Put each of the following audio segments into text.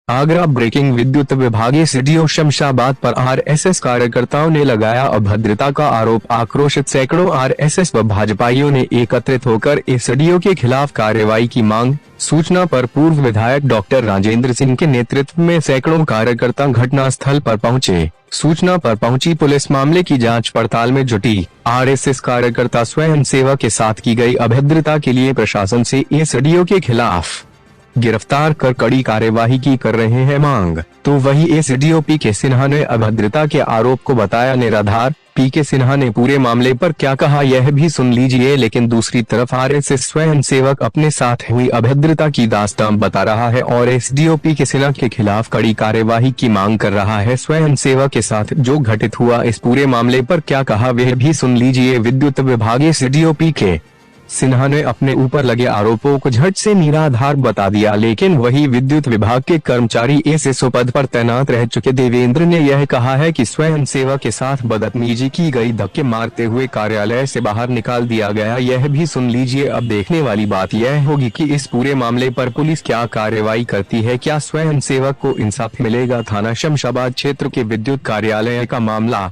Agra breaking. विद्युत विभाग SDO Shamshabad पर आरएसएस कार्यकर्ताओं ने लगाया अभद्रता का आरोप। आक्रोशित सैकड़ों आरएसएस व भाजपाइयों ने एकत्रित होकर एसडीओ के खिलाफ कार्रवाई की मांग। सूचना पर पूर्व विधायक डॉक्टर राजेंद्र सिंह के नेतृत्व में सैकड़ों कार्यकर्ता घटनास्थल पर पहुंचे। सूचना पर पहुंची पुलिस मामले की जांच पड़ताल में जुटी। आरएसएस कार्यकर्ता स्वयं सेवक के साथ की गई अभद्रता के लिए प्रशासन से एसडीओ के खिलाफ गिरफ्तार कर कड़ी कार्यवाही की कर रहे हैं मांग। तो वही एसडीओ पीके सिन्हा ने अभद्रता के आरोप को बताया निराधार। पीके सिन्हा ने पूरे मामले पर क्या कहा यह भी सुन लीजिए। लेकिन दूसरी तरफ आरएसएस स्वयं सेवक अपने साथ हुई अभद्रता की दास्तान बता रहा है और एसडीओ पीके सिन्हा के खिलाफ कड़ी कार्यवाही की मांग कर रहा है। स्वयं सेवक के साथ जो घटित हुआ इस पूरे मामले पर क्या कहा वह भी सुन लीजिए। विद्युत विभाग एसडीओ पीके सिन्हा ने अपने ऊपर लगे आरोपों को झट से निराधार बता दिया। लेकिन वही विद्युत विभाग के कर्मचारी एसएसओ पद पर तैनात रह चुके देवेंद्र ने यह कहा है कि स्वयं सेवक के साथ बदतमीजी की गई, धक्के मारते हुए कार्यालय से बाहर निकाल दिया गया। यह भी सुन लीजिए। अब देखने वाली बात यह होगी कि इस पूरे मामले पर पुलिस क्या कार्रवाई करती है। क्या स्वयं सेवक को इंसाफ मिलेगा। थाना शमशाबाद क्षेत्र के विद्युत कार्यालय का मामला।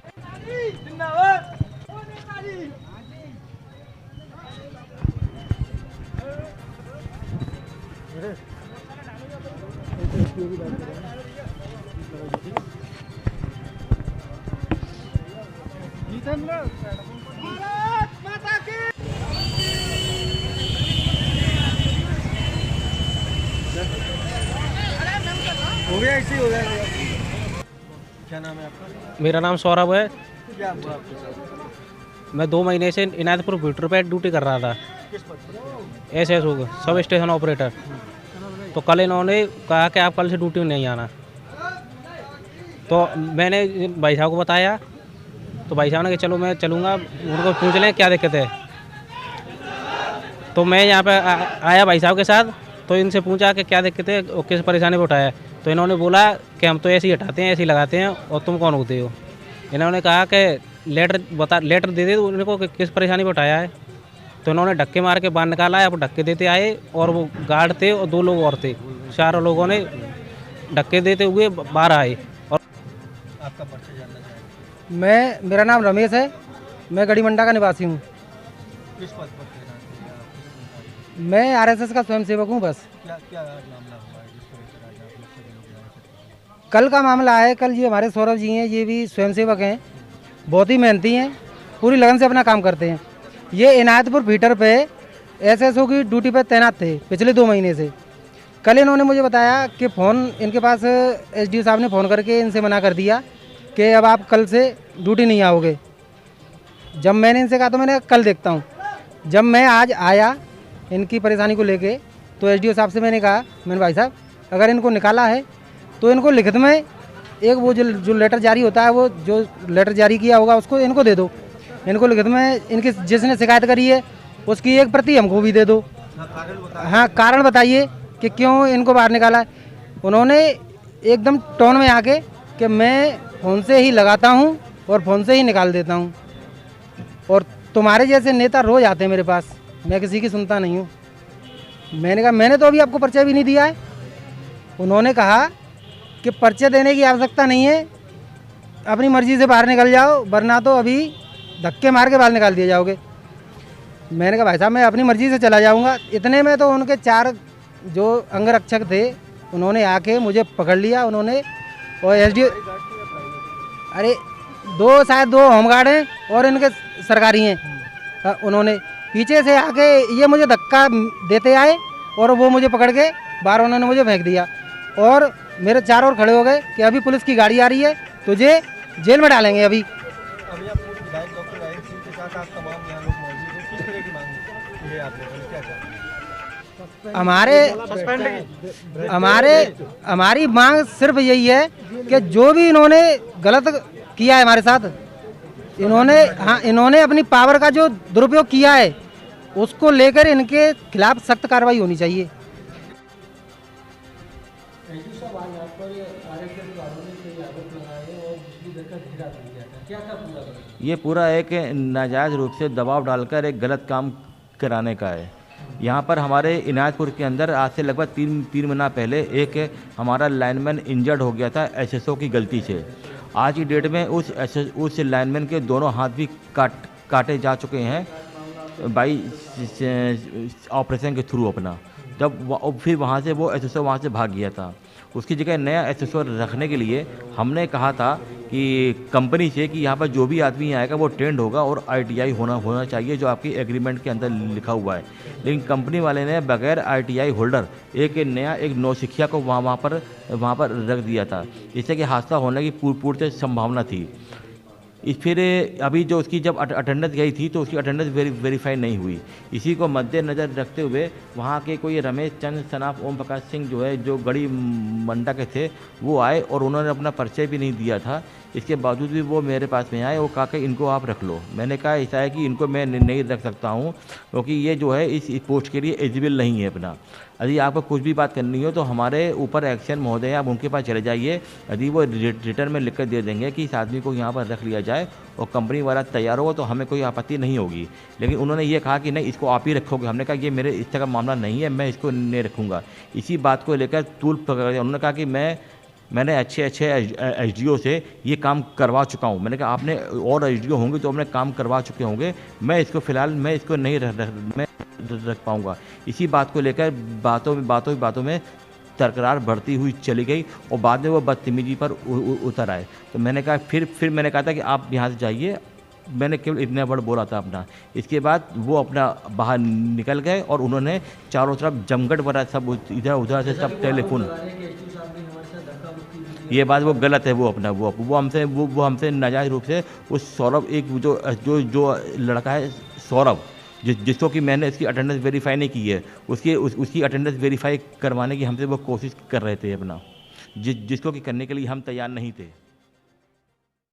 हो गया, ऐसे ही हो गया। क्या नाम है आपका? मेरा नाम सौरभ है। क्या हुआ आपके साथ? मैं 2 महीने से इनायतपुर मीटर पे ड्यूटी कर रहा था। किस पद पर? SSO sub station operator. तो कल इन्होंने कहा कि आप कल से ड्यूटी में नहीं आना। तो मैंने भाई साहब को बताया, तो भाई साहब ने कहा चलो मैं चलूँगा, उनको पूछ लें क्या दिक्कत है। तो मैं यहाँ पे आया भाई साहब के साथ, तो इनसे पूछा कि क्या दिक्कत है और किस परेशानी पर उठाया। तो इन्होंने बोला कि हम तो ऐसे ही हटाते हैं, ऐसे ही लगाते हैं, और तुम कौन होते हो। इन्होंने कहा कि लेटर दे दे उनको कि किस परेशानी पर उठाया है। तो इन्होंने धक्के मार के बाहर निकाला है। अब धक्के देते आए और वो गार्ड थे और 2 लोग और थे। 4 लोगों ने धक्के देते हुए बाहर आए। और आपका परिचय जानना चाहेंगे? मेरा नाम रमेश है। मैं गढ़ीमंडा का निवासी हूँ। किस पद पर तैनात हैं आप? मैं आरएसएस का स्वयंसेवक हूँ। बस क्या क्या मामला हुआ है जिस तरह से आज आप लोग सभी लोग यहाँ से? कल का मामला है। कल ये हमारे सौरभ जी हैं, ये भी स्वयंसेवक हैं, बहुत ही मेहनती हैं, पूरी लगन से अपना काम करते हैं। ये इनायतपुर फीटर पे एसएसओ की ड्यूटी पे तैनात थे पिछले 2 महीने से। कल इन्होंने मुझे बताया कि फ़ोन इनके पास एसडीओ साहब ने फ़ोन करके इनसे मना कर दिया कि अब आप कल से ड्यूटी नहीं आओगे। जब मैंने इनसे कहा तो मैंने कल देखता हूँ। जब मैं आज आया इनकी परेशानी को लेके, तो एसडीओ साहब से मैंने कहा, मैंने भाई साहब अगर इनको निकाला है तो इनको लिखित में एक वो जो लेटर जारी होता है, वो जो लेटर जारी किया होगा उसको इनको दे दो। इनको लिखित में इनकी जिसने शिकायत करी है उसकी एक प्रति हमको भी दे दो। हाँ, कारण बताइए कि क्यों इनको बाहर निकाला है। उन्होंने एकदम टोन में आके कि मैं फ़ोन से ही लगाता हूँ और फ़ोन से ही निकाल देता हूँ, और तुम्हारे जैसे नेता रोज़ आते हैं मेरे पास, मैं किसी की सुनता नहीं हूँ। मैंने कहा मैंने तो अभी आपको परिचय भी नहीं दिया है। उन्होंने कहा कि परिचय देने की आवश्यकता नहीं है, अपनी मर्ज़ी से बाहर निकल जाओ, वरना तो अभी धक्के मार के बाहर निकाल दिए जाओगे। मैंने कहा भाई साहब मैं अपनी मर्ज़ी से चला जाऊंगा। इतने में तो उनके 4 जो अंगरक्षक थे उन्होंने आके मुझे पकड़ लिया। उन्होंने और एसडीओ, अरे 2 होमगार्ड हैं और इनके सरकारी हैं। उन्होंने पीछे से आके ये मुझे धक्का देते आए और वो मुझे पकड़ के बाहर उन्होंने मुझे फेंक दिया, और मेरे 4 और खड़े हो गए कि अभी पुलिस की गाड़ी आ रही है, तुझे जेल में डालेंगे। अभी आप विधायक डॉक्टर राजेंद्र सिंह के साथ आप तमाम यहाँ लोग मौजूद हैं, किस तरह की मांग है आप लोगों ने? क्या चाहते हैं? हमारी मांग सिर्फ यही है कि जो भी इन्होंने गलत किया है हमारे साथ, इन्होंने अपनी पावर का जो दुरुपयोग किया है उसको लेकर इनके खिलाफ सख्त कार्रवाई होनी चाहिए। ये पूरा एक नाजायज़ रूप से दबाव डालकर एक गलत काम कराने का है। यहाँ पर हमारे इनायतपुर के अंदर आज से लगभग तीन महीना पहले एक हमारा लाइनमैन इंजर्ड हो गया था एसएसओ की गलती से। आज की डेट में उस लाइनमैन के दोनों हाथ भी काटे जा चुके हैं बाई ऑपरेशन के थ्रू अपना। जब फिर वहाँ से वो एसएसओ वहाँ से भाग गया था। उसकी जगह नया एसएसओ रखने के लिए हमने कहा था कि कंपनी से कि यहाँ पर जो भी आदमी आएगा वो ट्रेंड होगा और आईटीआई होना चाहिए, जो आपकी एग्रीमेंट के अंदर लिखा हुआ है। लेकिन कंपनी वाले ने बगैर आईटीआई होल्डर एक नौसिखिया को वहाँ पर रख दिया था, जिससे कि हादसा होने की पूरी संभावना थी। फिर अभी जो उसकी जब अटेंडेंस गई थी तो उसकी अटेंडेंस वेरीफाई नहीं हुई। इसी को मद्देनज़र रखते हुए वहाँ के कोई रमेश चंद्र सनाफ ओम प्रकाश सिंह जो है, जो गढ़ी मंडा के थे, वो आए और उन्होंने अपना परिचय भी नहीं दिया था। इसके बावजूद भी वो मेरे पास में आए और कहा कि इनको आप रख लो। मैंने कहा ऐसा है कि इनको मैं नहीं रख सकता हूँ, क्योंकि ये जो है इस पोस्ट के लिए एलिजिबल नहीं है अपना। यदि आपको कुछ भी बात करनी हो तो हमारे ऊपर एक्शन महोदय, आप उनके पास चले जाइए। यदि वो रिटर्न में लिख कर दे देंगे कि इस आदमी को यहाँ पर रख लिया जाए और कंपनी वाला तैयार होगा तो हमें कोई आपत्ति नहीं होगी। लेकिन उन्होंने ये कहा कि नहीं, इसको आप ही रखोगे। हमने कहा ये मेरे इस तरह का मामला नहीं है, मैं इसको नहीं रखूँगा। इसी बात को लेकर तूल पकड़ दिया। उन्होंने कहा कि मैंने अच्छे एसडीओ से ये काम करवा चुका हूँ। मैंने कहा आपने और एसडीओ होंगे तो अपने काम करवा चुके होंगे, मैं इसको फ़िलहाल नहीं रख पाऊँगा। इसी बात को लेकर बातों में तकरार बढ़ती हुई चली गई और बाद में वो बदतमीजी पर उतर आए। तो मैंने कहा फिर मैंने कहा था कि आप यहाँ से जाइए। मैंने केवल इतने वर्ड बोला था अपना। इसके बाद वो अपना बाहर निकल गए और उन्होंने चारों तरफ जमघट बना, सब इधर उधर से सब टेलीफोन। ये बात वो गलत है। वो हमसे नाजायज़ रूप से उस सौरभ, एक जो लड़का है सौरभ, जिसको कि मैंने इसकी अटेंडेंस वेरीफाई नहीं की है, उसकी अटेंडेंस वेरीफाई करवाने की हमसे वो कोशिश कर रहे थे अपना, जिसको कि करने के लिए हम तैयार नहीं थे।